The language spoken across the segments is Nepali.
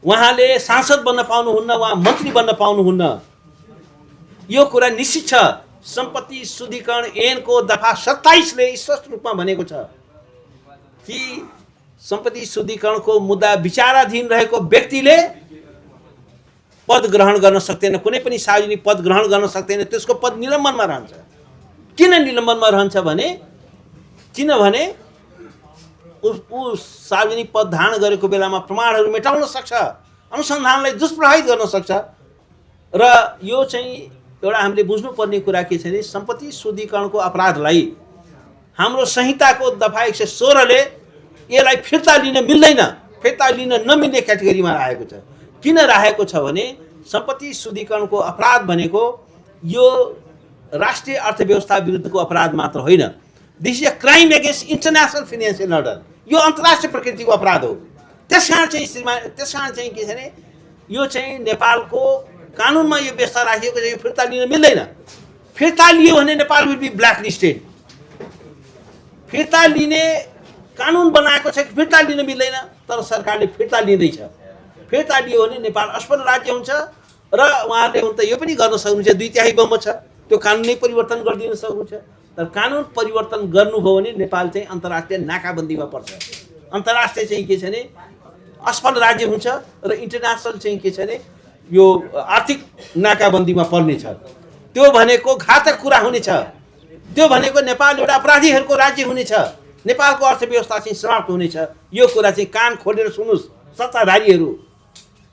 उहाँले सांसद बन्न पाउनुहुन्न, उहाँ मन्त्री बन्न पाउनुहुन्न। यो कुरा निश्चित छ। सम्पत्ति शुद्धिकरण ऐनको दफा 27 ले स्पष्ट रूपमा भनेको छ कि सम्पत्ति शुद्धिकरणको मुद्दा विचाराधीन रहेको व्यक्तिले पद ग्रहण गर्न सक्दैन, कुनै पनि सार्वजनिक पद ग्रहण गर्न सक्दैन, त्यसको पद निलम्बनमा रहन्छ। किन निलम्बनमा रहन्छ भने किनभने ऊ सार्वजनिक पद धारण गरेको बेलामा प्रमाणहरू मेटाउन सक्छ, अनुसन्धानलाई दुष्प्रभावित गर्न सक्छ। र यो चाहिँ एउटा हामीले बुझ्नुपर्ने कुरा के छ भने सम्पत्ति शुद्धिकरणको अपराधलाई हाम्रो संहिताको दफा 116 ले यसलाई फिर्ता लिन मिल्दैन, फिर्ता लिन नमिल्ने क्याटेगोरीमा राखेको छ। किन राखेको छ भने सम्पत्ति शुद्धिकरणको अपराध भनेको यो राष्ट्रिय अर्थव्यवस्था विरुद्धको अपराध मात्र होइन, this is a crime against international financial order. यो अन्तर्राष्ट्रिय प्रकृतिको अपराध हो। त्यसकारण चाहिँ के छ भने यो चाहिँ नेपालको कानुनमा यो व्यवस्था राखिएको छ, यो फिर्ता लिन मिल्दैन। फिर्ता लियो भने Nepal will be black listed. फिर्ता लिने कानुन बनाएको छ कि फिर्ता लिन मिल्दैन, तर सरकारले फिर्ता लिँदैछ। फिर्ता लियो भने नेपाल असफल राज्य हुन्छ र उहाँहरूले हुन त यो पनि गर्न सक्नुहुन्छ, 2/3 बहुमत छ, त्यो कानुन नै परिवर्तन गरिदिन सक्नुहुन्छ। तर कानुन परिवर्तन गर्नुभयो भने नेपाल चाहिँ अन्तर्राष्ट्रिय नाकाबन्दीमा पर्छ। अन्तर्राष्ट्रिय चाहिँ के छ भने असफल राज्य हुन्छ र इन्टरनेसनल चाहिँ के छ भने यो आर्थिक नाकाबन्दीमा पर्नेछ। त्यो भनेको घातक कुरा हुनेछ। त्यो भनेको नेपाल एउटा अपराधीहरूको राज्य हुनेछ, नेपालको अर्थव्यवस्था चाहिँ समाप्त हुनेछ। यो कुरा चाहिँ कान खोलेर सुन्नुहोस् सत्ताधारीहरू,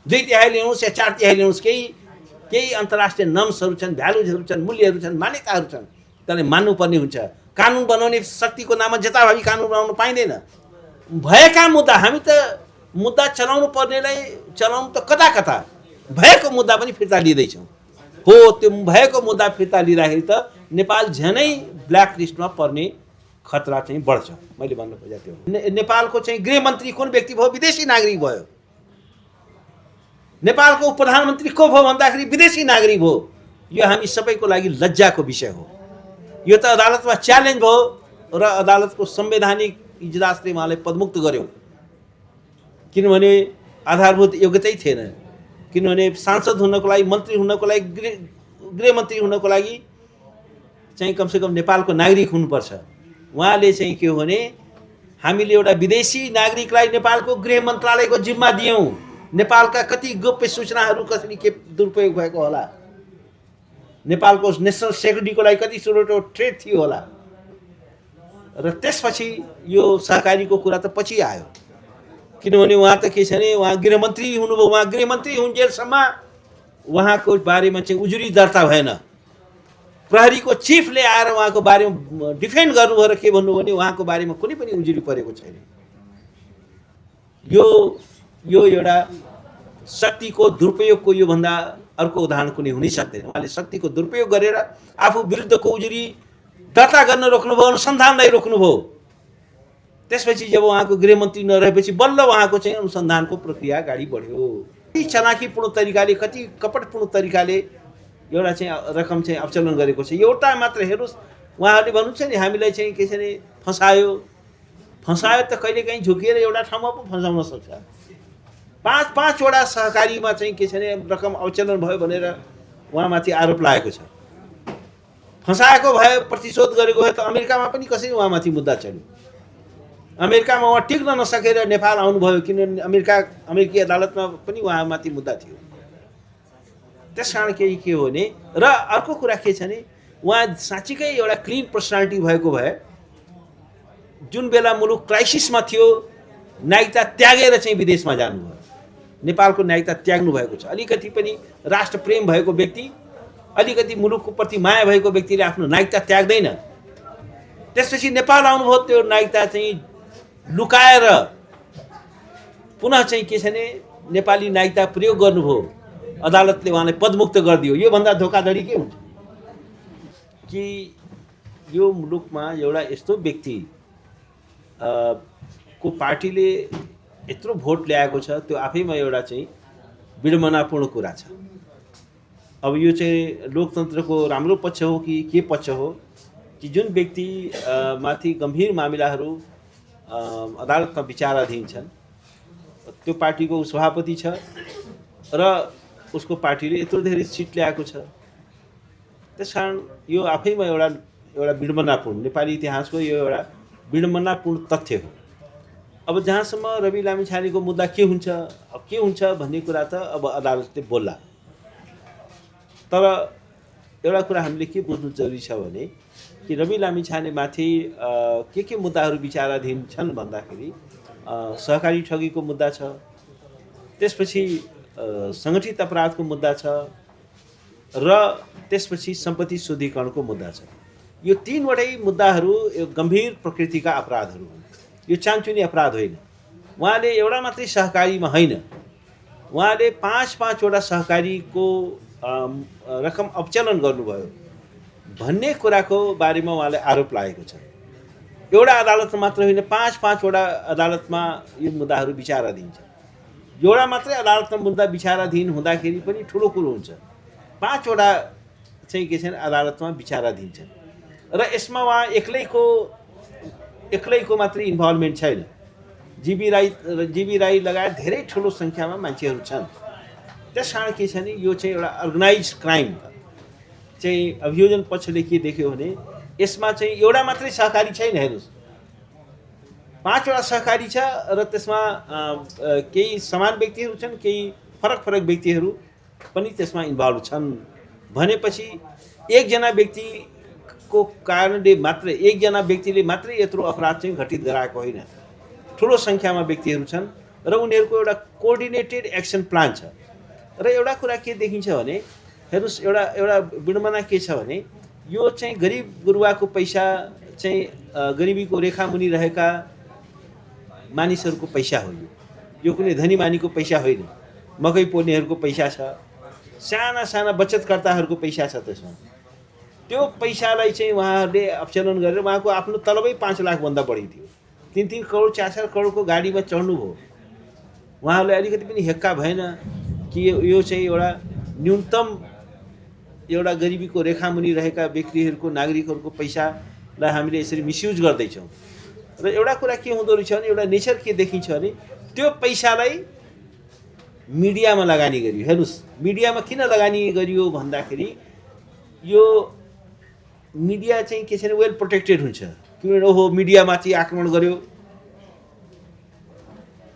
2/3 ल्याउनुहोस् या 4/3 ल्याउनुहोस्, केही अन्तर्राष्ट्रिय नर्म्सहरू छन्, भ्यालुजहरू छन्, मूल्यहरू छन्, मान्यताहरू छन्, त्यसले मान्नुपर्ने हुन्छ। कानुन बनाउने शक्तिको नाममा जताभावी कानुन बनाउनु पाइँदैन। भएका मुद्दा हामी त मुद्दा चलाउनु पर्नेलाई चलाउनु त कता कता, भएको मुद्दा पनि फिर्ता लिँदैछौँ। हो, त्यो भएको मुद्दा फिर्ता लिँदाखेरि त नेपाल झनै ब्ल्याक लिस्टमा पर्ने खतरा चाहिँ बढ्छ। मैले भन्नु खोजेको त्यो नेपालको चाहिँ गृहमन्त्री कुन व्यक्ति भयो? विदेशी नागरिक भयो। नेपालको प्रधानमन्त्री को भयो भन्दाखेरि विदेशी नागरिक भयो। यो हामी सबैको लागि लज्जाको विषय हो। यो त अदालतमा च्यालेन्ज भयो र अदालतको संवैधानिक इजलासले उहाँलाई पदमुक्त गर्यो, किनभने आधारभूत योग्यतै थिएन। किनभने सांसद हुनको लागि, मन्त्री हुनको लागि, गृहमन्त्री हुनको लागि चाहिँ कमसेकम नेपालको नागरिक हुनुपर्छ। उहाँले चाहिँ के हो भने हामीले एउटा विदेशी नागरिकलाई नेपालको गृह मन्त्रालयको जिम्मा दियौँ। नेपालका कति गोप्य सूचनाहरू कसरी के दुरुपयोग भएको होला, नेपालको नेसनल सेक्युरिटीको लागि कति ठुलो थ्रेट थियो होला। र त्यसपछि यो सहकारीको कुरा त पछि आयो, किनभने उहाँ त के छ भने उहाँ गृहमन्त्री हुनुभयो। उहाँ गृहमन्त्री हुन्जेलसम्म उहाँको बारेमा चाहिँ उजुरी दर्ता भएन। प्रहरीको चिफले आएर उहाँको बारेमा डिफेन्ड गर्नुभयो र के भन्नुभयो भने उहाँको बारेमा कुनै पनि उजुरी परेको छैन। यो एउटा शक्तिको दुरुपयोगको योभन्दा अर्को उदाहरण कुनै हुनै सक्दैन। उहाँले शक्तिको दुरुपयोग गरेर आफू विरुद्धको उजुरी दर्ता गर्न रोक्नुभयो, अनुसन्धानलाई रोक्नुभयो। त्यसपछि जब उहाँको गृहमन्त्री नरहेपछि बल्ल उहाँको चाहिँ अनुसन्धानको प्रक्रिया अगाडि बढ्यो। कति चलाखीपूर्ण तरिकाले, कति कपटपूर्ण तरिकाले एउटा चाहिँ रकम चाहिँ अवचलन गरेको छ। एउटा मात्र हेर्नुहोस्, उहाँहरूले भन्नुहुन्छ नि हामीलाई चाहिँ के छ भने फसायो त कहिलेकाहीँ झुकिएर एउटा ठाउँमा पो फसाउन सक्छ। 5-5वटा सहकारीमा चाहिँ के छ भने रकम अवचलन भयो भनेर उहाँमाथि आरोप लागेको छ। फसाएको भए, प्रतिशोध गरेको भए त अमेरिकामा पनि कसरी उहाँमाथि मुद्दा चल्यो। अमेरिकामा उहाँ टिक्न नसकेर नेपाल आउनुभयो, किनभने अमेरिकी अदालतमा पनि उहाँमाथि मुद्दा थियो। त्यसकारण के हो भने, र अर्को कुरा के छ भने उहाँ साँच्चीकै एउटा क्लिन पर्सनालिटी भएको भए जुन बेला मुलुक क्राइसिसमा थियो नागरिकता त्यागेर चाहिँ विदेशमा जानुभयो। नेपालको नागरिकता त्याग्नु भएको छ। अलिकति पनि राष्ट्रप्रेम भएको व्यक्ति, अलिकति मुलुकको प्रति माया भएको व्यक्तिले आफ्नो नागरिकता त्याग्दैन। त्यसपछि नेपाल आउनुभयो, त्यो नागरिकता चाहिँ लुकाएर पुनः चाहिँ के छ भने नेपाली नागरिकता प्रयोग गर्नुभयो। अदालतले उहाँलाई पदमुक्त गरिदियो। योभन्दा धोकाधडी के हुन्छ? कि यो मुलुकमा एउटा यस्तो व्यक्ति को पार्टीले यत्रो भोट ल्याएको छ, त्यो आफैमा एउटा चाहिँ विडम्बनापूर्ण कुरा छ। अब यो चाहिँ लोकतन्त्रको राम्रो पक्ष हो कि के पक्ष हो कि जुन व्यक्ति माथि गम्भीर मामिलाहरू अदालतमा विचाराधीन छन् त्यो पार्टीको सभापति छ र उसको पार्टीले यत्रो धेरै सिट ल्याएको छ। त्यसकारण यो आफैमा एउटा एउटा विडम्बनापूर्ण नेपाली इतिहासको यो एउटा विडम्बनापूर्ण तथ्य हो। अब जहाँसम्म रवि लामिछानेको मुद्दा के हुन्छ भन्ने कुरा त अब अदालतले बोल्ला। तर एउटा कुरा हामीले के बुझ्नु जरुरी छ भने कि रवि लामिछानेमाथि के मुद्दाहरू विचाराधीन छन् भन्दाखेरि सहकारी ठगीको मुद्दा छ, त्यसपछि सङ्गठित अपराधको मुद्दा छ र त्यसपछि सम्पत्ति शुद्धिकरणको मुद्दा छ। यो तीनवटै मुद्दाहरू गम्भीर प्रकृतिका अपराधहरू हुन्। यो चान्चुने अपराध होइन। उहाँले एउटा मात्रै सहकारीमा होइन, उहाँले पाँचवटा सहकारीको रकम अपचलन गर्नुभयो भन्ने कुराको बारेमा उहाँले आरोप लागेको छ। एउटा अदालतमा मात्र होइन, पाँचवटा अदालतमा यो मुद्दाहरू विचाराधीन छ। एउटा मात्रै अदालतमा मुद्दा विचाराधीन हुँदाखेरि पनि ठुलो कुरो हुन्छ। पाँचवटा चाहिँ के छैन अदालतमा विचाराधीन छ र यसमा उहाँ एक्लैको मात्रै इन्भल्भमेन्ट छैन। जीबी राई लगायत धेरै ठुलो सङ्ख्यामा मान्छेहरू छन्। त्यसकारण के छ नि यो चाहिँ एउटा अर्गनाइज क्राइम चाहिँ अभियोजन पक्षले के देख्यो भने यसमा चाहिँ एउटा मात्रै सहकारी छैन। हेर्नुहोस्, पाँचवटा सहकारी छ र त्यसमा केही समान व्यक्तिहरू छन्, केही फरक व्यक्तिहरू पनि त्यसमा इन्भल्भ छन् भनेपछि एकजना व्यक्तिको कारणले मात्रै एकजना व्यक्तिले मात्रै यत्रो अपराध चाहिँ घटित गराएको होइन। ठुलो सङ्ख्यामा व्यक्तिहरू छन् र उनीहरूको एउटा कोअर्डिनेटेड एक्सन प्लान छ। र एउटा कुरा के देखिन्छ भने हेर्नुहोस्, एउटा विडम्बना के छ भने यो चाहिँ गरिब गुरुवाको पैसा चाहिँ गरिबीको रेखामुनि रहेका मानिसहरूको पैसा हो। यो कुनै धनी मानीको पैसा होइन। मकै पोल्नेहरूको पैसा छ, साना बचतकर्ताहरूको पैसा छ। त्यसमा त्यो पैसालाई चाहिँ उहाँहरूले अपचलन गरेर उहाँको आफ्नो तलबै 5 लाखभन्दा बढी थियो। 3 करोड 4 करोडको गाडीमा चढ्नुभयो। उहाँहरूले अलिकति पनि हेक्का भएन कि यो चाहिँ एउटा न्यूनतम एउटा गरिबीको रेखामुनि रहेका व्यक्तिहरूको नागरिकहरूको पैसालाई हामीले यसरी मिसयुज गर्दैछौँ। र एउटा कुरा के हुँदो रहेछ भने एउटा नेचर के देखिन्छ भने त्यो पैसालाई मिडियामा लगानी गरियो। हेर्नुहोस्, मिडियामा किन लगानी गरियो भन्दाखेरि यो मिडिया चाहिँ के छैन वेल प्रोटेक्टेड हुन्छ। किनभने ओहो मिडियामाथि आक्रमण गर्यो,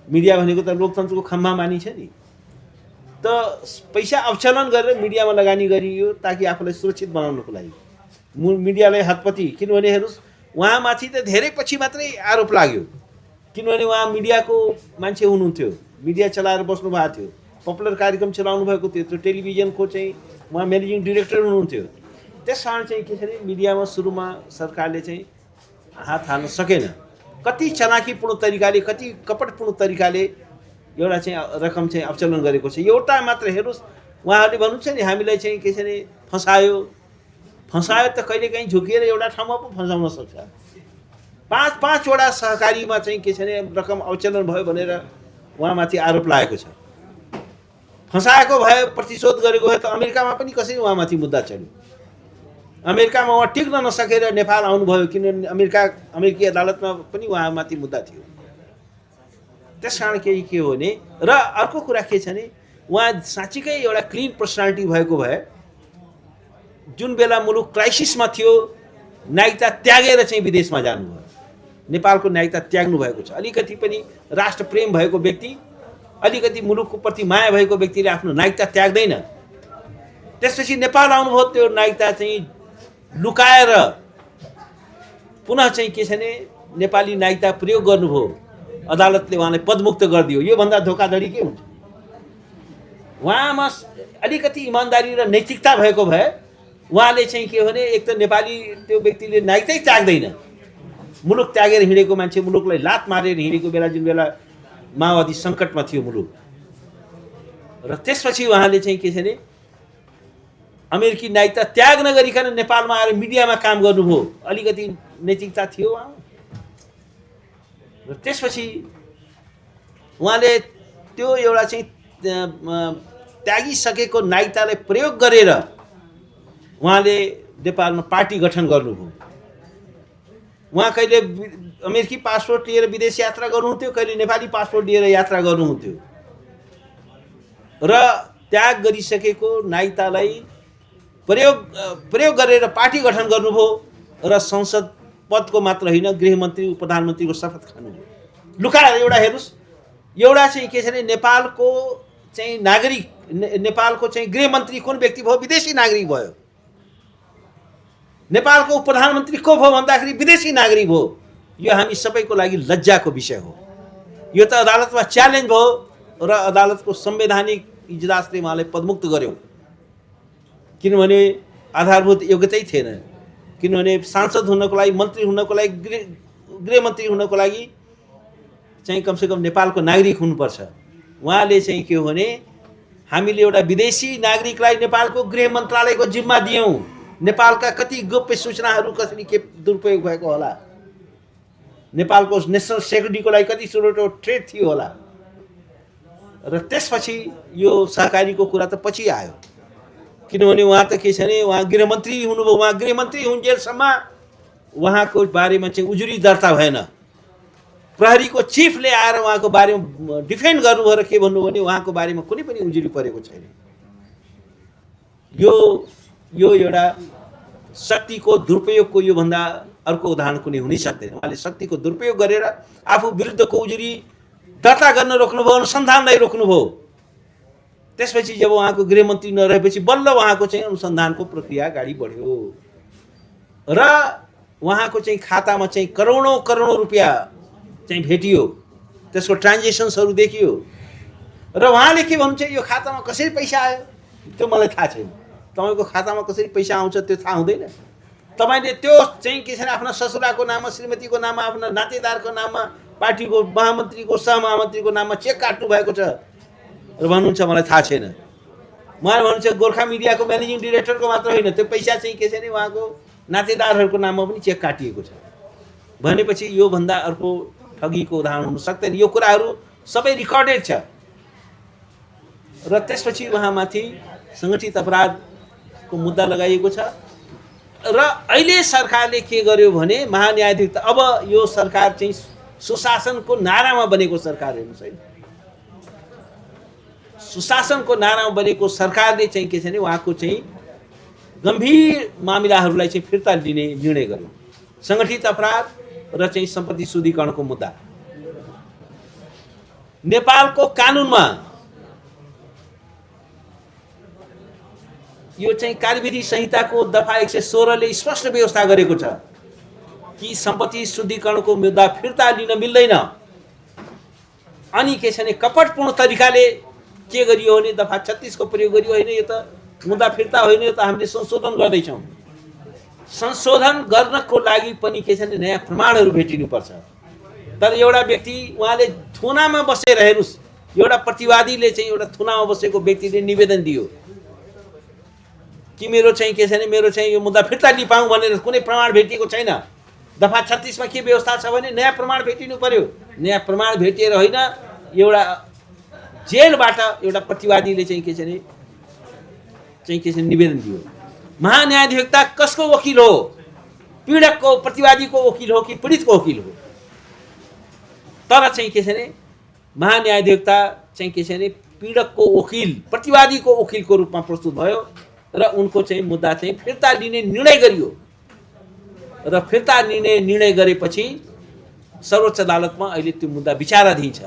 मिडिया भनेको त लोकतन्त्रको खम्बा मानिन्छ नि। त पैसा अपचलन गरेर मिडियामा लगानी गरियो ताकि आफूलाई सुरक्षित बनाउनको लागि मिडियालाई हतपति। किनभने हेर्नुहोस्, उहाँमाथि त धेरै पछि मात्रै आरोप लाग्यो। किनभने उहाँ मिडियाको मान्छे हुनुहुन्थ्यो, मिडिया चलाएर बस्नु भएको थियो, पपुलर कार्यक्रम चलाउनु भएको थियो, त्यो टेलिभिजनको चाहिँ उहाँ म्यानेजिङ डिरेक्टर हुनुहुन्थ्यो। त्यस कारण चाहिँ के छ भने मिडियामा सुरुमा सरकारले चाहिँ हात हाल्न सकेन। कति चलाकीपूर्ण तरिकाले, कति कपटपूर्ण तरिकाले एउटा चाहिँ रकम चाहिँ अपचलन गरेको छ। एउटा मात्र हेर्नुहोस्, उहाँहरूले भन्नुहुन्छ नि हामीलाई चाहिँ के छ भने फसायो त कहिलेकाहीँ झुकिएर एउटा ठाउँमा पो फसाउन सक्छ। 5-5वटा सहकारीमा चाहिँ के छ भने रकम अपचलन भयो भनेर उहाँमाथि आरोप लागेको छ। फसाएको भए, प्रतिशोध गरेको भए त अमेरिकामा पनि कसरी उहाँमाथि मुद्दा चल्यो। अमेरिकामा उहाँ टिक्न नसकेर नेपाल आउनुभयो, किनभने अमेरिकी अदालतमा पनि उहाँमाथि मुद्दा थियो। त्यस कारण के हो भने र अर्को कुरा के छ भने उहाँ साँच्चीकै एउटा क्लिन पर्सनालिटी भएको भए जुन बेला मुलुक क्राइसिसमा थियो नागरिकता त्यागेर चाहिँ विदेशमा जानुभयो। नेपालको नागरिकता त्याग्नु भएको छ। अलिकति पनि राष्ट्र प्रेम भएको व्यक्ति, अलिकति मुलुकको प्रति माया भएको व्यक्तिले आफ्नो नागरिकता त्याग्दैन। त्यसपछि नेपाल आउनुभयो, त्यो नागरिकता चाहिँ लुकाएर पुनः चाहिँ के छ भने नेपाली नागरिकता प्रयोग गर्नुभयो। अदालतले उहाँलाई पदमुक्त गरिदियो। योभन्दा धोकाधडी के हुन्छ? उहाँमा अलिकति इमान्दारी र नैतिकता भएको भए उहाँले चाहिँ के भने एक त नेपाली त्यो व्यक्तिले नागरिकतै त्याग्दैन, मुलुक त्यागेर हिँडेको मान्छे, मुलुकलाई लात मारेर हिँडेको बेला जुन बेला माओवादी सङ्कटमा थियो मुलुक, र त्यसपछि उहाँले चाहिँ के छ भने अमेरिकी नागरिकता त्याग नगरिकन नेपालमा आएर मिडियामा काम गर्नुभयो। अलिकति नैतिकता थियो उहाँ। र त्यसपछि उहाँले त्यो एउटा चाहिँ त्यागिसकेको नागरिकतालाई प्रयोग गरेर उहाँले नेपालमा पार्टी गठन गर्नुभयो। उहाँ कहिले अमेरिकी पासपोर्ट लिएर विदेश यात्रा गर्नुहुन्थ्यो, कहिले नेपाली पासपोर्ट लिएर यात्रा गर्नुहुन्थ्यो र त्याग गरिसकेको नागरिकतालाई प्रयोग गरेर पार्टी गठन गर्नुभयो र संसद पदको मात्र होइन गृहमन्त्री प्रधानमन्त्रीको शपथ खानुभयो। लुकाएर एउटा हेर्नुहोस्, एउटा चाहिँ के छ भने नेपालको चाहिँ नागरिक, नेपालको चाहिँ गृहमन्त्री कुन व्यक्ति भयो? विदेशी नागरिक भयो। नेपालको प्रधानमन्त्री को भयो भन्दाखेरि विदेशी नागरिक भयो। यो हामी सबैको लागि लज्जाको विषय हो। यो त अदालतमा च्यालेन्ज भयो र अदालतको संवैधानिक इजलासले उहाँलाई पदमुक्त गर्यो, किनभने आधारभूत योग्यतै थिएन। किनभने सांसद हुनको लागि, मन्त्री हुनको लागि, गृहमन्त्री हुनको लागि चाहिँ कमसेकम नेपालको नागरिक हुनुपर्छ। उहाँले चाहिँ के हो भने हामीले एउटा विदेशी नागरिकलाई नेपालको गृह मन्त्रालयको जिम्मा दियौँ। नेपालका कति गोप्य सूचनाहरू कसरी के दुरुपयोग भएको होला, नेपालको नेसनल सेक्युरिटीको लागि कति ठुलो थ्रेट थियो होला। र त्यसपछि यो सहकारीको कुरा त पछि आयो, किनभने उहाँ त के छ भने उहाँ गृहमन्त्री हुनुभयो। उहाँ गृहमन्त्री हुन्जेलसम्म उहाँको बारेमा चाहिँ उजुरी दर्ता भएन। प्रहरीको चिफले आएर उहाँको बारेमा डिफेन्ड गर्नुभयो र के भन्नुभयो भने उहाँको बारेमा कुनै पनि उजुरी परेको छैन। यो एउटा शक्तिको दुरुपयोगको योभन्दा अर्को उदाहरण कुनै हुनै सक्दैन। उहाँले शक्तिको दुरुपयोग गरेर आफू विरुद्धको उजुरी दर्ता गर्न रोक्नुभयो, अनुसन्धानलाई रोक्नुभयो। त्यसपछि जब उहाँको गृहमन्त्री नरहेपछि बल्ल उहाँको चाहिँ अनुसन्धानको प्रक्रिया अगाडि बढ्यो र उहाँको चाहिँ खातामा चाहिँ करोडौँ रुपियाँ चाहिँ भेटियो, त्यसको ट्रान्जेक्सन्सहरू देखियो। र उहाँले के भन्नुहुन्छ, यो खातामा कसरी पैसा आयो त्यो मलाई थाहा छैन। तपाईँको खातामा कसरी पैसा आउँछ त्यो थाहा हुँदैन। तपाईँले त्यो चाहिँ के छैन आफ्ना ससुराको नाममा, श्रीमतीको नाममा, आफ्ना नातेदारको नाममा, पार्टीको महामन्त्रीको सहमहामन्त्रीको नाममा चेक काट्नु भएको छ र भन्नुहुन्छ मलाई थाहा छैन। उहाँले भन्नुहुन्छ गोर्खा मिडियाको म्यानेजिङ डिरेक्टरको मात्र होइन, त्यो पैसा चाहिँ के छ भने उहाँको नातेदारहरूको नाममा पनि चेक काटिएको छ भनेपछि योभन्दा अर्को ठगीको उदाहरण हुन सक्दैन। यो कुराहरू सबै रिकर्डेड छ। र त्यसपछि उहाँमाथि सङ्गठित अपराधको मुद्दा लगाइएको छ। र अहिले सरकारले के गर्यो भने महान्यायाधीश, अब यो सरकार चाहिँ सुशासनको नारामा बनेको सरकार हेर्नुहोस् है, सुशासनको नारामा बनेको सरकारले चाहिँ के छ भने उहाँको चाहिँ गम्भीर मामिलाहरूलाई चाहिँ फिर्ता लिने निर्णय गर्यो। सङ्गठित अपराध र चाहिँ सम्पत्ति शुद्धिकरणको मुद्दा। नेपालको कानुनमा यो चाहिँ कार्यविधि संहिताको दफा 116 ले स्पष्ट व्यवस्था गरेको छ कि सम्पत्ति शुद्धिकरणको मुद्दा फिर्ता लिन मिल्दैन। अनि के छ भने कपटपूर्ण तरिकाले के गरियो भने दफा 36 को प्रयोग गरियो होइन। यो त मुद्दा फिर्ता होइन, यो त हामीले संशोधन गर्दैछौँ। संशोधन गर्नको लागि पनि के छ भने नयाँ प्रमाणहरू भेटिनुपर्छ। तर एउटा व्यक्ति उहाँले थुनामा बसेर हेर्नुहोस्, एउटा प्रतिवादीले चाहिँ एउटा थुनामा बसेको व्यक्तिले निवेदन दियो कि मेरो चाहिँ के छ भने मेरो चाहिँ यो मुद्दा फिर्ता लिपाऊँ भनेर कुनै प्रमाण भेटिएको छैन। दफा 36 मा के व्यवस्था छ भने नयाँ प्रमाण भेटिनु पर्यो। नयाँ प्रमाण भेटिएर होइन, एउटा जेलबाट एउटा प्रतिवादीले चाहिँ के छ भने निवेदन दियो। महान्यायाधिवक्ता कसको वकिल हो? पीडकको, प्रतिवादीको वकिल हो कि पीडितको वकिल हो? तर चाहिँ के छ भने महान्यायाधिवक्ता चाहिँ के छ भने पीडकको वकिल, प्रतिवादीको वकिलको रूपमा प्रस्तुत भयो र उनको चाहिँ मुद्दा चाहिँ फिर्ता लिने निर्णय गरियो। र फिर्ता लिने निर्णय गरेपछि सर्वोच्च अदालतमा अहिले त्यो मुद्दा विचाराधीन छ।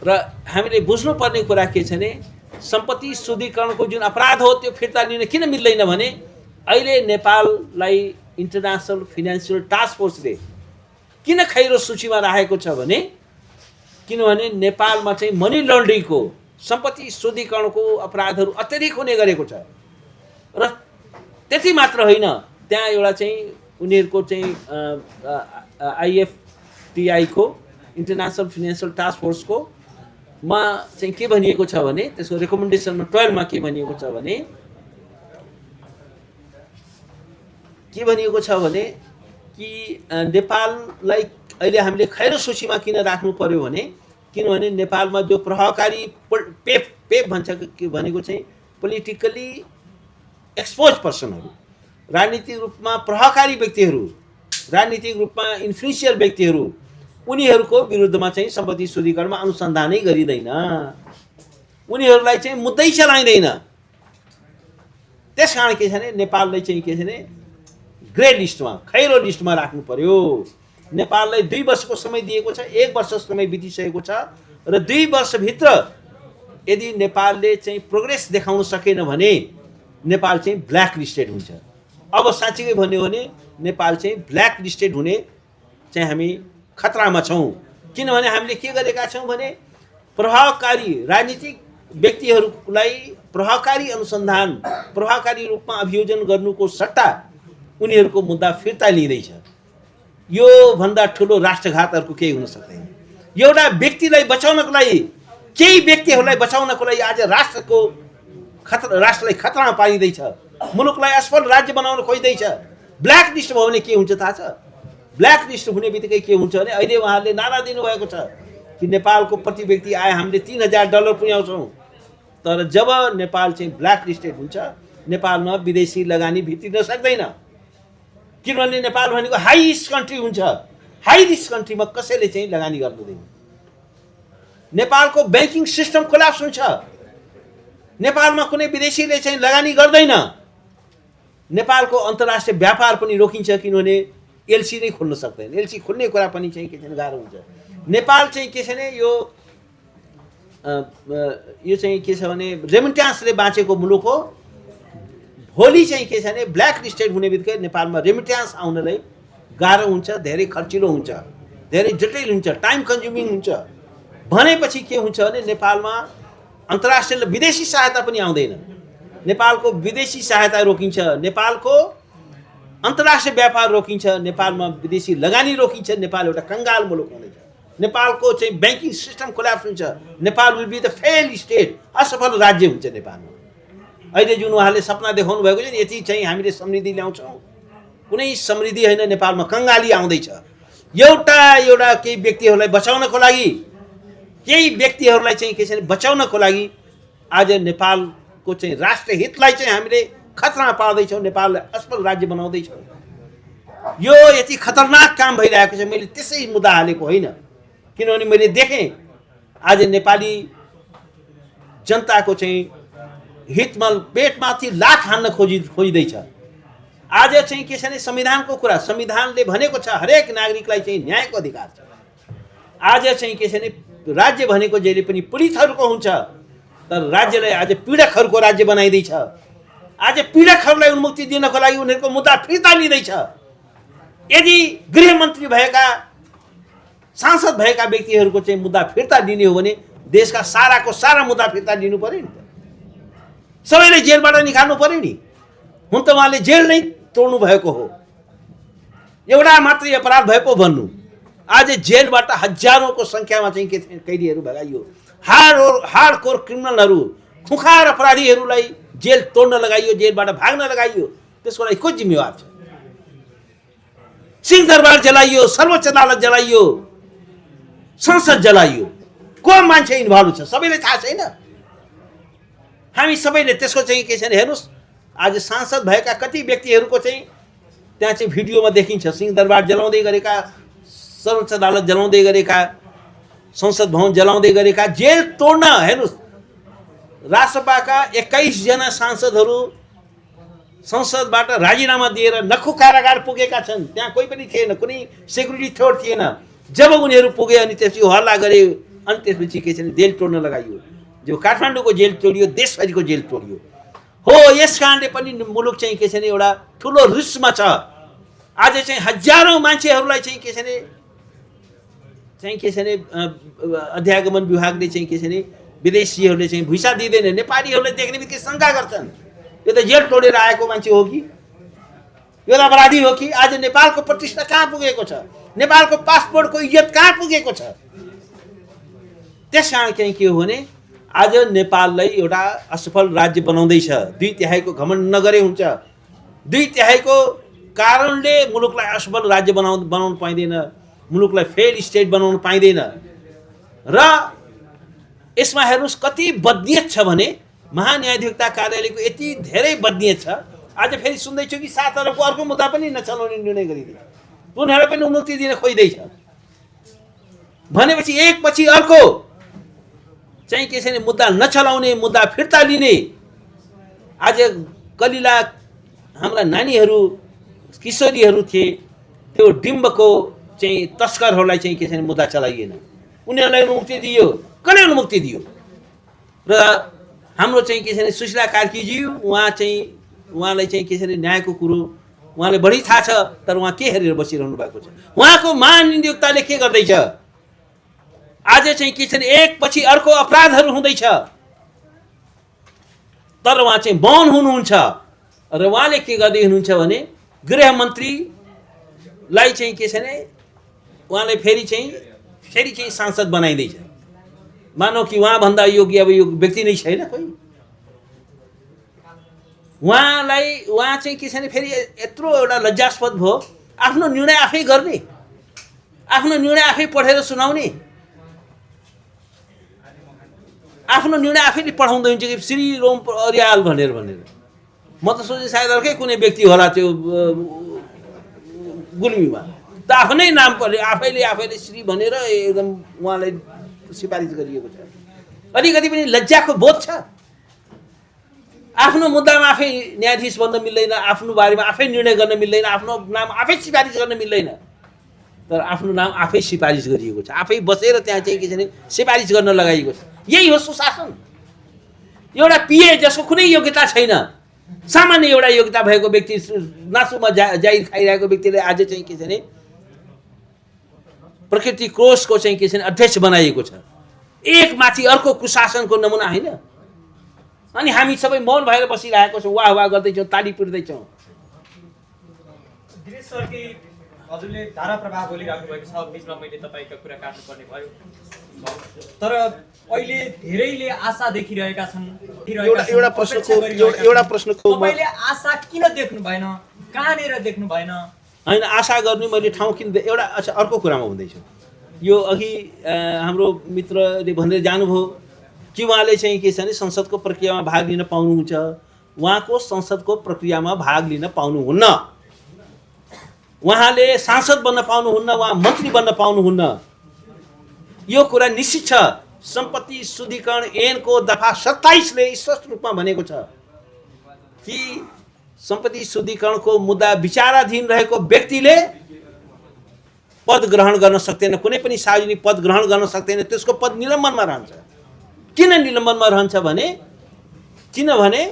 र हामीले बुझ्नुपर्ने कुरा के छ भने सम्पत्ति शुद्धिकरणको जुन अपराध हो त्यो फिर्ता लिन किन मिल्दैन भने अहिले नेपाललाई इन्टरनेसनल फाइनेन्सियल टास्क फोर्सले किन खैरो सूचीमा राखेको छ भने किनभने नेपालमा चाहिँ मनी लन्ड्रिङको, सम्पत्ति शुद्धिकरणको अपराधहरू अत्यधिक हुने गरेको छ। र त्यति मात्र होइन, त्यहाँ एउटा चाहिँ उनीहरूको चाहिँ IFTI को इन्टरनेसनल फाइनेन्सियल टास्क फोर्सको मा चाहिँ के भनिएको छ भने त्यसको रेकमेन्डेसनमा 12 मा के भनिएको छ भने कि नेपाललाई अहिले हामीले खैरो सूचीमा किन राख्नु पर्यो भने किनभने नेपालमा जो प्रभावकारी पेप भन्छ भनेको चाहिँ पोलिटिकली एक्सपोज पर्सनहरू, राजनीतिक रूपमा प्रभावकारी व्यक्तिहरू राजनीतिक रूपमा इन्फ्लुएन्सियल व्यक्तिहरू उनीहरूको विरुद्धमा चाहिँ सम्पत्ति शुद्धिकरणमा अनुसन्धानै गरिँदैन, उनीहरूलाई चाहिँ मुद्दै चलाइँदैन। त्यस कारण के छ भने नेपाललाई चाहिँ के छ भने ग्रे लिस्टमा, खैरो लिस्टमा राख्नु पर्यो। नेपाललाई 2 वर्षको समय दिएको छ, 1 वर्ष समय बितिसकेको छ र 2 वर्षभित्र यदि नेपालले चाहिँ प्रोग्रेस देखाउन सकेन भने नेपाल चाहिँ ब्ल्याक लिस्टेड हुन्छ। अब साँच्चै भन्यो भने नेपाल चाहिँ ब्ल्याक लिस्टेड हुने चाहिँ हामी खतरामा छौँ। किनभने हामीले के गरेका छौँ भने प्रभावकारी राजनीतिक व्यक्तिहरूलाई प्रभावकारी अनुसन्धान, प्रभावकारी रूपमा अभियोजन गर्नुको सट्टा उनीहरूको मुद्दा फिर्ता लिँदैछ। यो भन्दा ठुलो राष्ट्रघात अर्को केही हुन सक्दैन। एउटा व्यक्तिलाई बचाउनको लागि, केही व्यक्तिहरूलाई बचाउनको लागि आज राष्ट्रलाई खतरामा पारिँदैछ, मुलुकलाई असफल राज्य बनाउन खोज्दैछ। ब्ल्याक लिस्ट भयो भने के हुन्छ थाहा छ? ब्ल्याक लिस्ट हुने बित्तिकै के हुन्छ भने अहिले उहाँहरूले नारा दिनुभएको छ कि नेपालको प्रति व्यक्ति आए हामीले $3000 पुर्याउँछौँ। तर जब नेपाल चाहिँ ब्ल्याक लिस्टेड हुन्छ, नेपालमा विदेशी लगानी भित्रिन सक्दैन। किनभने नेपाल भनेको हाई रिस्क कन्ट्री हुन्छ। हाई रिस्क कन्ट्रीमा कसैले चाहिँ लगानी गर्दैन। नेपालको ब्याङ्किङ सिस्टम कोल्याप्स हुन्छ। नेपालमा कुनै विदेशीले चाहिँ लगानी गर्दैन। नेपालको अन्तर्राष्ट्रिय व्यापार पनि रोकिन्छ, किनभने एलसी नै खोल्न सक्दैन। एलसी खोल्ने कुरा पनि चाहिँ के छ गाह्रो हुन्छ। नेपाल चाहिँ के छ भने यो चाहिँ के छ भने रेमिट्यान्सले बाँचेको मुलुक हो। भोलि चाहिँ के छ भने ब्ल्याक लिस्टेड हुने बित्तिकै नेपालमा रेमिट्यान्स आउनलाई गाह्रो हुन्छ, धेरै खर्चिलो हुन्छ, धेरै जटिल हुन्छ, टाइम कन्ज्युमिङ हुन्छ। भनेपछि के हुन्छ भने नेपालमा अन्तर्राष्ट्रिय विदेशी सहायता पनि आउँदैन। नेपालको विदेशी सहायता रोकिन्छ, नेपालको अन्तर्राष्ट्रिय व्यापार रोकिन्छ, नेपालमा विदेशी लगानी रोकिन्छ। नेपाल एउटा कंगाल मुलुक हुनेछ। नेपालको चाहिँ ब्याङ्किङ सिस्टम कोल्याप्स हुन्छ। Nepal will be the fail state, असफल राज्य हुन्छ नेपालमा। अहिले जुन उहाँले सपना देखाउनु भएको छ नि, यति चाहिँ हामीले समृद्धि ल्याउँछौँ, कुनै समृद्धि होइन। नेपालमा कंगाली आउँदैछ। एउटा केही व्यक्तिहरूलाई बचाउनको लागि, केही व्यक्तिहरूलाई चाहिँ के छ भने बचाउनको लागि आज नेपालको चाहिँ राष्ट्रहितलाई चाहिँ हामीले खतरामा पार्दैछौँ, नेपाललाई असफल राज्य बनाउँदैछौँ। यो यति खतरनाक काम भइरहेको छ। मैले त्यसै मुद्दा हालेको होइन, किनभने मैले देखेँ आज नेपाली जनताको चाहिँ हितमा पेटमाथि लात हान्न खोजिँदैछ। आज चाहिँ के छ भने संविधानको कुरा, संविधानले भनेको छ हरेक नागरिकलाई चाहिँ न्यायको अधिकार छ। आज चाहिँ के छ भने राज्य भनेको जहिले पनि पीडितहरूको हुन्छ, तर राज्यलाई आज पीडकहरूको राज्य बनाइदिन्छ। आज पीडकहरूलाई उन्मुक्ति दिनको लागि उनीहरूको मुद्दा फिर्ता लिँदैछ। यदि गृहमन्त्री भएका, सांसद भएका व्यक्तिहरूको चाहिँ मुद्दा फिर्ता दिने हो भने देशका साराको सारा मुद्दा फिर्ता दिनु पर्यो नि। सबैले जेलबाट निकाल्नु पर्यो नि। हुन त उहाँले जेल नै तोड्नु भएको हो। एउटा मात्रै अपराध भए पो भन्नु। आज जेलबाट हजारौंको संख्यामा चाहिँ के कैदीहरू भगाइयो। हार्डकोर क्रिमिनलहरू, खुखार अपराधीहरूलाई जेल तोड्न लगाइयो, जेलबाट भाग्न लगाइयो। त्यसको लागि को जिम्मेवार छ? सिंहदरबार जलाइयो, सर्वोच्च अदालत जलाइयो, संसद जलाइयो। को मान्छे इन्भल्भ छ सबैले थाहा छैन। हामी सबैले त्यसको चाहिँ के छ भने हेर्नुस्, आज सांसद भएका कति व्यक्तिहरूको चाहिँ त्यहाँ चाहिँ भिडियोमा देखिन्छ। सिंहदरबार जलाउँदै गरेका, सर्वोच्च अदालत जलाउँदै गरेका, संसद भवन जलाउँदै गरेका, जेल तोड्न हेर्नुस्। राष्ट्रसभाका 21 जना सांसदहरू संसदबाट राजीनामा दिएर नखु कारागार पुगेका छन्। त्यहाँ कोही पनि थिएन, कुनै सेक्युरिटी थ्रोट थिएन। जब उनीहरू पुगे अनि त्यसपछि हल्ला गरे, अनि त्यसपछि के छ भने जेल तोड्न लगाइयो। जो काठमाडौँको जेल तोडियो, देशभरिको जेल तोडियो हो। यस कारणले पनि मुलुक चाहिँ के छ भने एउटा ठुलो रिस्कमा छ। आज चाहिँ हजारौं मान्छेहरूलाई चाहिँ के छ भने अध्यागमन विभागले चाहिँ के छ भने विदेशीहरूले चाहिँ भिसा दिँदैन। नेपालीहरूले देख्ने बित्तिकै शङ्का गर्छन्, यो त जेल तोडेर आएको मान्छे हो कि, यो त अपराधी हो कि। आज नेपालको प्रतिष्ठा कहाँ पुगेको छ? नेपालको पासपोर्टको इज्जत कहाँ पुगेको छ? त्यस कारण चाहिँ के हो भने आज नेपाललाई एउटा असफल राज्य बनाउँदैछ। 2/3 घमण्ड नगरे हुन्छ। 2/3 कारणले मुलुकलाई असफल राज्य बनाउन पाइँदैन, मुलुकलाई फेल स्टेट बनाउन पाइँदैन। र यसमा हेर्नुस् कति बदनियत छ भने महान्यायाधिवक्ता कार्यालयको यति धेरै बदनियत छ। आज फेरि सुन्दैछु कि 7 अरबको अर्को मुद्दा पनि नचलाउने निर्णय गरिदियो। उनीहरूलाई पनि मुक्ति दिन खोज्दैछ भनेपछि एकपछि अर्को चाहिँ के छ भने मुद्दा नचलाउने, मुद्दा फिर्ता लिने। आज कलिला हाम्रा नानीहरू किशोरीहरू थिए, त्यो डिम्बको चाहिँ तस्करहरूलाई चाहिँ के छ भने मुद्दा चलाइएन, उनीहरूलाई मुक्ति दियो। कसले मुक्ति दियो? र हाम्रो चाहिँ के छ भने सुशीला कार्कीज्यू, उहाँलाई चाहिँ के छ भने न्यायको कुरो उहाँले बढी थाहा छ, तर उहाँ के हेरेर बसिरहनु भएको छ? उहाँको महानियोक्ताले के गर्दैछ? आज चाहिँ के छ भने एकपछि अर्को अपराधहरू हुँदैछ, तर उहाँ चाहिँ मौन हुनुहुन्छ। र उहाँले के गर्दै हुनुहुन्छ भने गृहमन्त्रीलाई चाहिँ के छ भने उहाँले फेरि चाहिँ सांसद बनाइँदैछ। मानौ कि उहाँभन्दा योग्य अब यो व्यक्ति नै छैन कोही। उहाँ चाहिँ के छ भने फेरि यत्रो एउटा लज्जास्पद भयो, आफ्नो निर्णय आफै गर्ने, आफ्नो निर्णय आफै पढेर सुनाउने, आफ्नो निर्णय आफैले पढाउँदै हुन्छ कि श्री रोम अर्याल भनेर। म त सोचे सायद अर्कै कुनै व्यक्ति होला त्यो गुल्मीमा, त आफ्नै नाम पढ्यो, आफैले श्री भनेर एकदम उहाँलाई सिफारिस गरिएको छ। अलिकति पनि लज्जाको बोध छ? आफ्नो मुद्दामा आफै न्यायाधीश बन्न मिल्दैन, आफ्नो बारेमा आफै निर्णय गर्न मिल्दैन, आफ्नो नाम आफै सिफारिस गर्न मिल्दैन, तर आफ्नो नाम आफै सिफारिस गरिएको छ, आफै बसेर त्यहाँ चाहिँ के छ भने सिफारिस गर्न लगाइएको छ। यही हो सुशासन। एउटा पिए जसको कुनै योग्यता छैन, सामान्य एउटा योग्यता भएको व्यक्ति, नासुमा जाहिर खाइरहेको व्यक्तिले आज चाहिँ के छ भने प्रकृति कोषको चाहिँ के छ भने अध्यक्ष बनाइएको छ। एक माथि अर्को कुशासनको नमुना होइन। अनि हामी सबै मौन भएर बसिरहेको छौँ, वाह वाह गर्दैछौँ, ताली पिट्दैछौँ। दिनेश सर कि हजुरले धारा प्रवाह बोलिराख्नु भएको छ, बिचमा मैले तपाईँको कुरा काट्नुपर्ने भयो, तर अहिले धेरैले आशा देखिरहेका छन्। एउटा प्रश्नको तपाईँले आशा किन देख्नु भएन, कहाँनिर देख्नु भएन? होइन, आशा गर्ने मैले ठाउँ किन एउटा। अच्छा, अर्को कुरामा हुँदैछु। यो अघि हाम्रो मित्रले भनेर जानुभयो कि उहाँले चाहिँ के छ भने संसदको प्रक्रियामा भाग लिन पाउनुहुन्छ। उहाँको संसदको प्रक्रियामा भाग लिन पाउनुहुन्न, उहाँले सांसद बन्न पाउनुहुन्न, उहाँ मन्त्री बन्न पाउनुहुन्न। यो कुरा निश्चित छ। सम्पत्ति शुद्धिकरण ऐनको दफा 27ले स्पष्ट रूपमा भनेको छ कि सम्पत्ति शुद्धिकरणको मुद्दा विचाराधीन रहेको व्यक्तिले पद ग्रहण गर्न सक्दैन, कुनै पनि सार्वजनिक पद ग्रहण गर्न सक्दैन, त्यसको पद निलम्बनमा रहन्छ। किन निलम्बनमा रहन्छ भने किनभने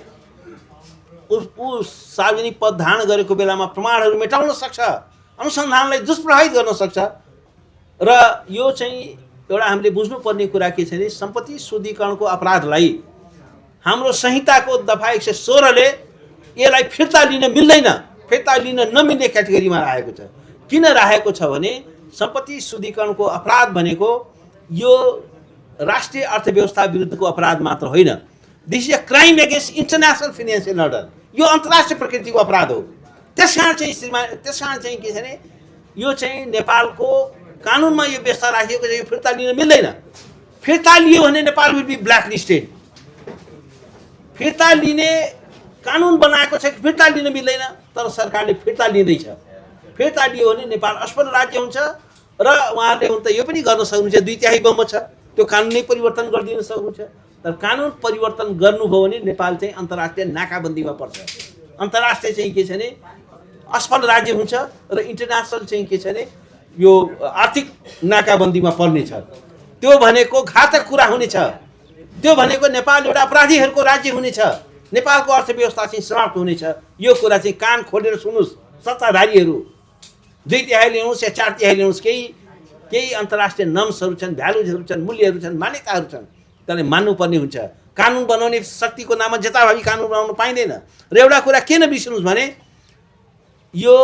ऊ सार्वजनिक पद धारण गरेको बेलामा प्रमाणहरू मेटाउन सक्छ, अनुसन्धानलाई दुष्प्रभावित गर्न सक्छ। र यो चाहिँ एउटा हामीले बुझ्नुपर्ने कुरा के छ भने सम्पत्ति शुद्धिकरणको अपराधलाई हाम्रो संहिताको दफा 116ले यसलाई फिर्ता लिन मिल्दैन, फिर्ता लिन नमिल्ने क्याटेगोरीमा राखेको छ। किन राखेको छ भने सम्पत्ति शुद्धिकरणको अपराध भनेको यो राष्ट्रिय अर्थव्यवस्था विरुद्धको अपराध मात्र होइन, this is a crime against international financial order. यो अन्तर्राष्ट्रिय प्रकृतिको अपराध हो। त्यसकारण चाहिँ के छ भने यो चाहिँ नेपालको कानुनमा यो व्यवस्था राखिएको छ, यो फिर्ता लिन मिल्दैन। फिर्ता लियो भने Nepal will be black listed. फिर्ता लिने कानुन बनाएको छ कि फिर्ता लिन मिल्दैन, तर सरकारले फिर्ता लिँदैछ। फिर्ता लियो भने नेपाल असफल राज्य हुन्छ। र उहाँहरूले हुन त यो पनि गर्न सक्नुहुन्छ, 2/3 बहुमत छ, त्यो कानुनै परिवर्तन गरिदिन सक्नुहुन्छ। तर कानुन परिवर्तन गर्नुभयो भने नेपाल चाहिँ अन्तर्राष्ट्रिय नाकाबन्दीमा पर्छ। अन्तर्राष्ट्रिय चाहिँ के छ भने असफल राज्य हुन्छ र इन्टरनेसनल चाहिँ के छ भने यो आर्थिक नाकाबन्दीमा पर्नेछ। त्यो भनेको घातक कुरा हुनेछ। त्यो भनेको नेपाल एउटा अपराधीहरूको राज्य हुनेछ, नेपालको अर्थव्यवस्था चाहिँ समाप्त हुनेछ। यो कुरा चाहिँ कान खोलेर सुन्नुहोस् सत्ताधारीहरू, 2/3 ल्याउनुहोस् या 4/3 ल्याउनुहोस्, केही अन्तर्राष्ट्रिय नर्म्सहरू छन्, भ्यालुजहरू छन्, मूल्यहरू छन्, मान्यताहरू छन्, त्यसले मान्नुपर्ने हुन्छ। कानुन बनाउने शक्तिको नाममा जताभावी कानुन बनाउनु पाइँदैन। र एउटा कुरा के नबिर्सनुहोस् भने यो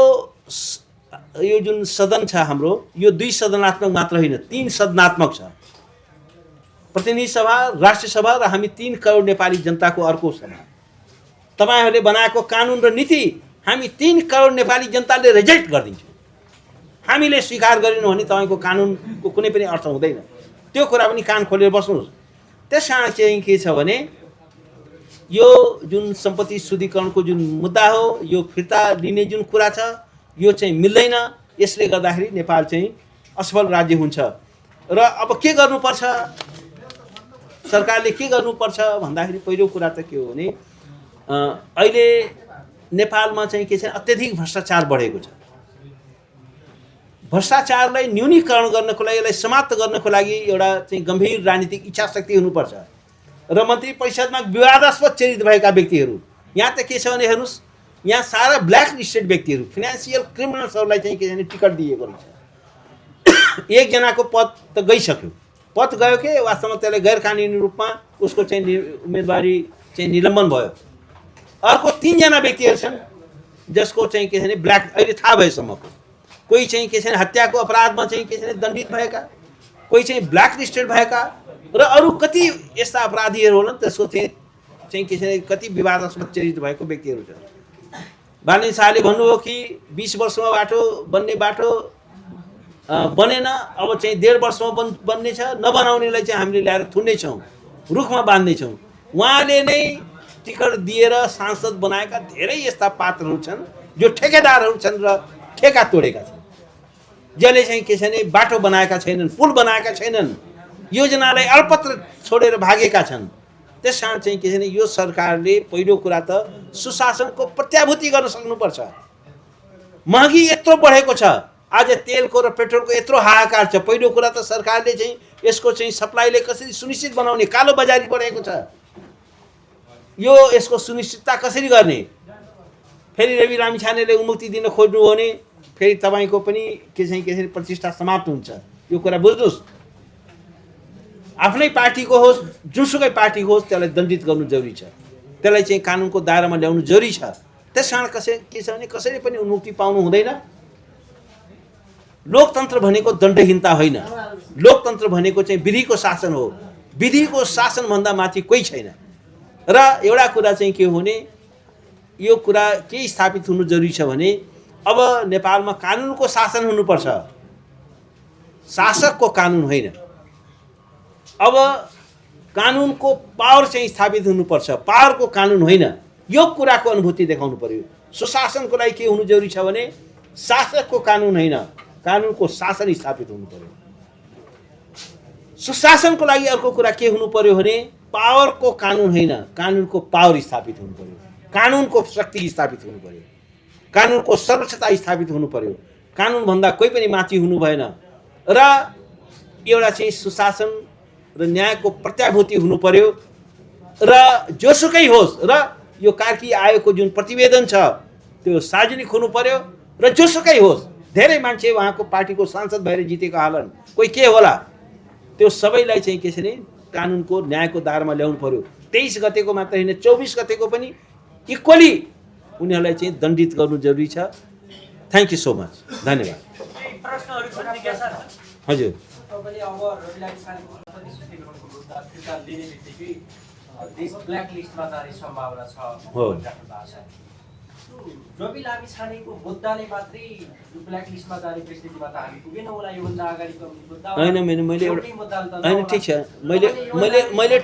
जुन सदन छ हाम्रो, यो 2 सदनात्मक मात्र होइन, 3 सदनात्मक छ। प्रतिनिधि सभा, राष्ट्रिय सभा र हामी 3 करोड नेपाली जनताको अर्को सभा। तपाईँहरूले बनाएको कानुन र नीति हामी 3 करोड नेपाली जनताले रिजेक्ट गरिदिन्छौँ। हामीले स्वीकार गरेनौँ भने तपाईँको कानुनको कुनै पनि अर्थ हुँदैन। त्यो कुरा पनि कान खोलेर बस्नुहोस्। त्यसकारण चाहिँ के छ भने यो जुन सम्पत्ति शुद्धिकरणको जुन मुद्दा हो, यो फिर्ता लिने जुन कुरा छ, यो चाहिँ मिल्दैन। यसले गर्दाखेरि नेपाल चाहिँ असफल राज्य हुन्छ। र अब के गर्नुपर्छ, सरकारले के गर्नुपर्छ भन्दाखेरि पहिलो कुरा त के हो भने अहिले नेपालमा चाहिँ के छ, अत्यधिक भ्रष्टाचार बढेको छ। भ्रष्टाचारलाई न्यूनीकरण गर्नको लागि, यसलाई समाप्त गर्नको लागि एउटा चाहिँ गम्भीर राजनीतिक इच्छाशक्ति हुनुपर्छ। र मन्त्री परिषदमा विवादास्पद चरित भएका व्यक्तिहरू, यहाँ त के छ भने हेर्नुहोस्, यहाँ सारा ब्ल्याक लिस्टेड व्यक्तिहरू, फिनान्सियल क्रिमिनल्सहरूलाई चाहिँ के छ भने टिकट दिएको रहेछ। एकजनाको पद त गइसक्यो, पद गयो के वास्तवमा त्यसलाई गैर कानुनी रूपमा उसको चाहिँ उम्मेदवारी चाहिँ निलम्बन भयो। अर्को 3 जना व्यक्तिहरू छन् जसको चाहिँ के छ भने ब्ल्याक, अहिले थाहा भएसम्मको कोही चाहिँ के छ भने हत्याको अपराधमा चाहिँ के छ भने दण्डित भएका, कोही चाहिँ ब्ल्याक लिस्टेड भएका, र अरू कति यस्ता अपराधीहरू होलान् त्यसको चाहिँ के छ भने कति विवादास्पद चरित्र भएको व्यक्तिहरू छन्। बालनी शाहले भन्नुभयो कि 20 वर्षमा बाटो बन्ने बाटो बनेन, अब चाहिँ 1.5 वर्षमा बन्ने छ, नबनाउनेलाई चाहिँ हामीले ल्याएर थुन्नेछौँ, रुखमा बाँध्नेछौँ। उहाँले नै टिकट दिएर सांसद बनाएका धेरै यस्ता पात्रहरू छन् जो ठेकेदारहरू छन् र ठेका तोडेका छन्, जसले चाहिँ के छ भने बाटो बनाएका छैनन्, पुल बनाएका छैनन्, योजनालाई अल्पत्र छोडेर भागेका छन्। त्यस कारण चाहिँ के छ भने यो सरकारले पहिलो कुरा त सुशासनको प्रत्याभूति गर्न सक्नुपर्छ। महँगी यत्रो बढेको छ, आज तेलको र पेट्रोलको यत्रो हाहाकार छ, पहिलो कुरा त सरकारले चाहिँ यसको चाहिँ सप्लाईले कसरी सुनिश्चित बनाउने, कालो बजारी बढेको छ, यो यसको सुनिश्चितता कसरी गर्ने। फेरि रवि लामिछानेले उन्मुक्ति दिन खोज्नु हो भने फेरि तपाईँको पनि के छ प्रतिष्ठा समाप्त हुन्छ। यो कुरा बुझ्नुहोस्, आफ्नै पार्टीको होस् जुनसुकै पार्टी होस् त्यसलाई दण्डित गर्नु जरुरी छ, त्यसलाई चाहिँ कानुनको दायरामा ल्याउनु जरुरी छ। त्यसकारण के छ भने कसैले पनि उन्मुक्ति पाउनु हुँदैन। लोकतन्त्र भनेको दण्डहीनता होइन, लोकतन्त्र भनेको चाहिँ विधिको शासन हो, विधिको शासनभन्दा माथि कोही छैन। र एउटा कुरा चाहिँ के हो भने यो कुरा के स्थापित हुनु जरुरी छ भने अब नेपालमा कानुनको शासन हुनुपर्छ, शासकको कानुन होइन। अब कानुनको पावर चाहिँ स्थापित हुनुपर्छ, पावरको कानुन होइन। यो कुराको अनुभूति देखाउनु पर्यो। सुशासनको लागि के हुनु जरुरी छ भने शासकको कानुन होइन, कानुनको शासन स्थापित हुनु पर्यो। सुशासनको लागि अर्को कुरा के हुनु पर्यो भने पावरको कानुन होइन, कानुनको पावर स्थापित हुनु पर्यो, कानुनको शक्ति स्थापित हुनु पर्यो, कानुनको सर्वोच्चता स्थापित हुनु पर्यो, कानुनभन्दा कोही पनि माथि हुनु भएन। र एउटा चाहिँ सुशासन र न्यायको प्रत्याभूति हुनु पर्यो। र जोसुकै होस्, र यो कार्की आयोगको जुन प्रतिवेदन छ त्यो सार्वजनिक हुनु पर्यो। र जोसुकै होस्, धेरै मान्छे उहाँको पार्टीको सांसद भएर जितेका होलान्, कोही के होला, त्यो सबैलाई चाहिँ के छ भने कानुनको न्यायको दायरामा ल्याउनु पर्यो। 23 गतेको मात्र होइन, 24 गतेको पनि इक्वली उनीहरूलाई चाहिँ दण्डित गर्नु जरुरी छ। थ्याङ्क यू सो मच, धन्यवाद। हजुर, रवि लामिछानेको मुद्दाले मात्रै ब्ल्याक लिस्टमा जाने परिस्थितिमा त हामी पुगेन होला। योभन्दा अगाडिको मुद्दा होइन, मैले एउटा होइन, ठिक छ, मैले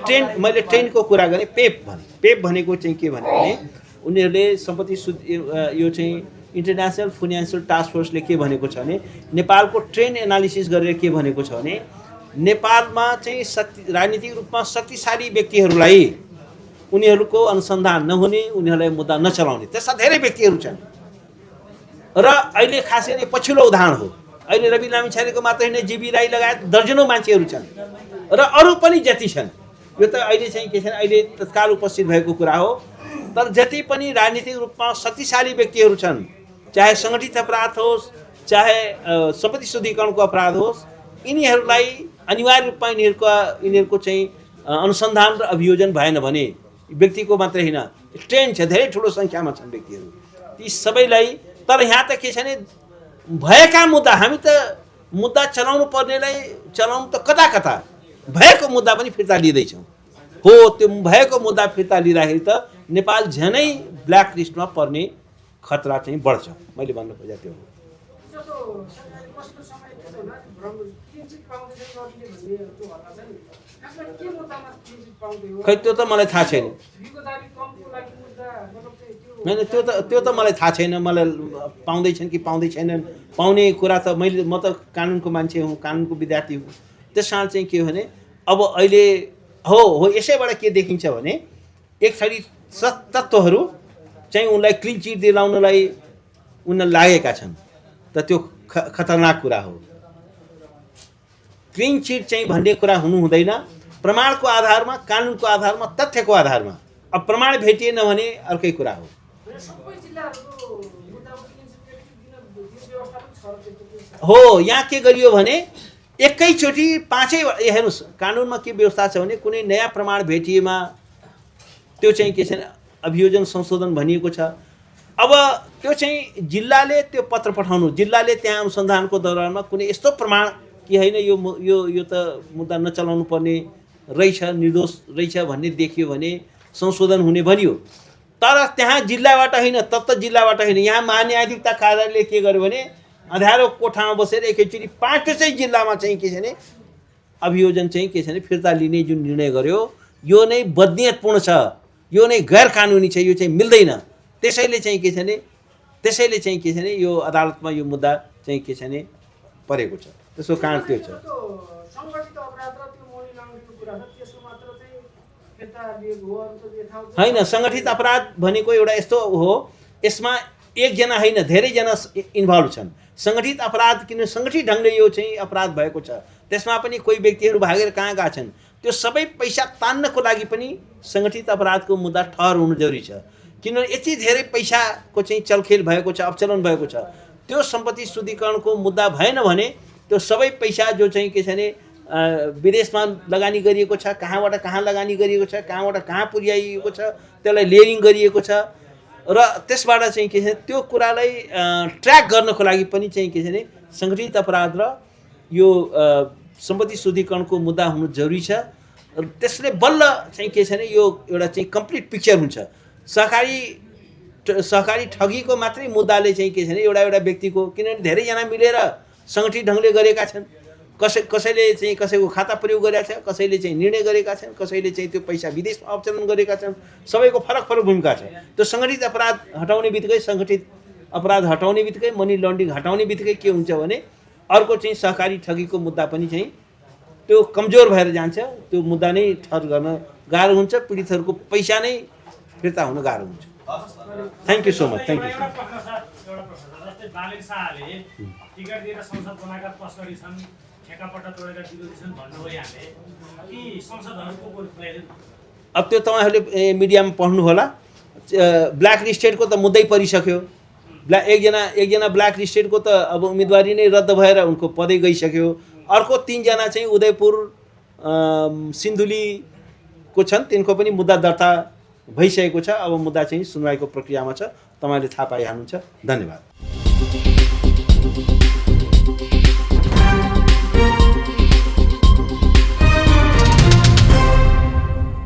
ट्रेन्डको कुरा गरेँ। पेप भनेको चाहिँ के भने उनीहरूले सम्पत्ति यो चाहिँ इन्टरनेसनल फाइनेन्सियल टास्क फोर्सले के भनेको छ भने नेपालको ट्रेन्ड एनालिसिस गरेर के भनेको छ भने नेपालमा चाहिँ राजनीतिक रूपमा शक्तिशाली व्यक्तिहरूलाई उनीहरूको अनुसन्धान नहुने, उनीहरूलाई मुद्दा नचलाउने त्यस्ता धेरै व्यक्तिहरू छन्। र अहिले खास गरी पछिल्लो उदाहरण हो, अहिले रवि लामिछानेको मात्र होइन, जीबी राई लगायत दर्जनौँ मान्छेहरू छन् र अरू पनि जति छन्। यो त अहिले चाहिँ के छ, अहिले तत्काल उपस्थित भएको कुरा हो। तर जति पनि राजनीतिक रूपमा शक्तिशाली व्यक्तिहरू छन्, चाहे सङ्गठित अपराध होस्, चाहे सम्पत्ति शुद्धिकरणको अपराध होस्, यिनीहरूलाई अनिवार्य रूपमा यिनीहरूको चाहिँ अनुसन्धान र अभियोजन भएन भने व्यक्तिको मात्रै होइन, ट्रेन्ड छ, धेरै ठुलो सङ्ख्यामा छन् व्यक्तिहरू, ती सबैलाई। तर यहाँ त के छ भने भएका मुद्दा, हामी त मुद्दा चलाउनु पर्नेलाई चलाउनु त कता कता, भएको मुद्दा पनि फिर्ता लिँदैछौँ। हो, त्यो भएको मुद्दा फिर्ता लिँदाखेरि त नेपाल झनै ब्ल्याक लिस्टमा पर्ने खतरा चाहिँ बढ्छ। मैले भन्नु खोजेँ त्यो हो। खै त्यो त मलाई थाहा छैन। होइन त्यो त मलाई थाहा छैन, मलाई पाउँदैछन् कि पाउँदै छैनन्, पाउने कुरा त म त कानुनको मान्छे हुँ, कानुनको विद्यार्थी हुँ। त्यस कारण चाहिँ के हो भने अब अहिले हो यसैबाट के देखिन्छ भने एक थरी तत्त्वहरू चाहिँ उनलाई क्लिन चिट दिलाउनलाई उनलाई लागेका छन्, त त्यो खतरनाक कुरा हो। क्लिन चिट चाहिँ भन्ने कुरा हुनु हुँदैन, प्रमाणको आधारमा, कानुनको आधारमा, तथ्यको आधारमा। अब प्रमाण भेटिएन भने अर्कै कुरा हो। हो यहाँ के गरियो भने एकैचोटि पाँचै, हेर्नुहोस् कानुनमा के व्यवस्था छ भने कुनै नयाँ प्रमाण भेटिएमा त्यो चाहिँ के छैन, अभियोजन संशोधन भनिएको छ। अब त्यो चाहिँ जिल्लाले त्यो पत्र पठाउनु, जिल्लाले त्यहाँ अनुसन्धानको दौरानमा कुनै यस्तो प्रमाण कि होइन यो त मुद्दा नचलाउनु पर्ने रहेछ, निर्दोष रहेछ भन्ने देखियो भने संशोधन हुने भनियो। तर त्यहाँ जिल्लाबाट होइन, तत्त जिल्लाबाट होइन, यहाँ महान्यायाधिकता कार्यालयले के गर्यो भने अँध्यारो कोठामा बसेर एकैचोटि 5 जिल्लामा चाहिँ के छ भने अभियोजन चाहिँ के छ भने फिर्ता लिने जुन निर्णय गर्यो यो नै बदनीयतपूर्ण छ, यो नै गैर कानुनी छ, यो चाहिँ मिल्दैन। त्यसैले चाहिँ के छ भने यो अदालतमा यो मुद्दा चाहिँ के छ भने परेको छ। त्यसको कारण त्यो छ। होइन, सङ्गठित अपराध भनेको एउटा यस्तो हो, यसमा एकजना होइन धेरैजना इन्भल्भ छन्। सङ्गठित अपराध किन सङ्गठित ढङ्गले यो चाहिँ अपराध भएको छ, त्यसमा पनि कोही व्यक्तिहरू भागेर कहाँ गएका छन्, त्यो सबै पैसा तान्नको लागि पनि सङ्गठित अपराधको मुद्दा ठहर हुनु जरुरी छ। किनभने यति धेरै पैसाको चाहिँ चलखेल भएको छ, अपचलन भएको छ, त्यो सम्पत्ति शुद्धिकरणको मुद्दा भएन भने त्यो सबै पैसा जो चाहिँ के छ भने विदेशमा लगानी गरिएको छ, कहाँबाट कहाँ लगानी गरिएको छ, कहाँबाट कहाँ पुर्याइएको छ, त्यसलाई लेयरिङ गरिएको छ र त्यसबाट चाहिँ के छ त्यो कुरालाई ट्र्याक गर्नको लागि पनि चाहिँ के छ भने सङ्गठित अपराध र यो सम्पत्ति शुद्धिकरणको मुद्दा हुनु जरुरी छ। र त्यसले बल्ल चाहिँ के छ भने यो एउटा चाहिँ कम्प्लिट पिक्चर हुन्छ। सहकारी ठगीको मात्रै मुद्दाले चाहिँ के छ भने एउटा व्यक्तिको, किनभने धेरैजना मिलेर सङ्गठित ढङ्गले गरेका छन्, कसैले चाहिँ कसैको खाता प्रयोग गरेका छ, कसैले चाहिँ निर्णय गरेका छन्, कसैले चाहिँ त्यो पैसा विदेशमा अपचलन गरेका छन्, सबैको फरक भूमिका छ। त्यो सङ्गठित अपराध हटाउने बित्तिकै मनी लन्ड्रिङ हटाउने बित्तिकै के हुन्छ भने अर्को चाहिँ सहकारी ठगीको मुद्दा पनि चाहिँ त्यो कमजोर भएर जान्छ, त्यो मुद्दा नै ठहर गर्न गाह्रो हुन्छ, पीडितहरूको पैसा नै फिर्ता हुन गाह्रो हुन्छ। Thank you so much. Thank you. Ticket दिएर संसद बनाएका तस्करी छन्, ठेकापट्टा तोडेका विरोधी छन् भन्नुभयो यहाँले, ती संसदहरूको खुलाइदिनु। अब त्यो तपाईँहरूले मिडियामा पढ्नु होला, ब्ल्याक लिस्टेडको त मुद्दै परिसक्यो। एकजना ब्ल्याक लिस्टेडको त अब उम्मेदवारी नै रद्द भएर उनको पदै गइसक्यो। अर्को 3 जना चाहिँ उदयपुर सिन्धुलीको छन्, तिनको पनि मुद्दा दर्ता भइसकेको छ। अब मुद्दा चाहिँ सुनवाईको प्रक्रियामा छ, तपाईँले थाहा पाइहाल्नुहुन्छ। धन्यवाद।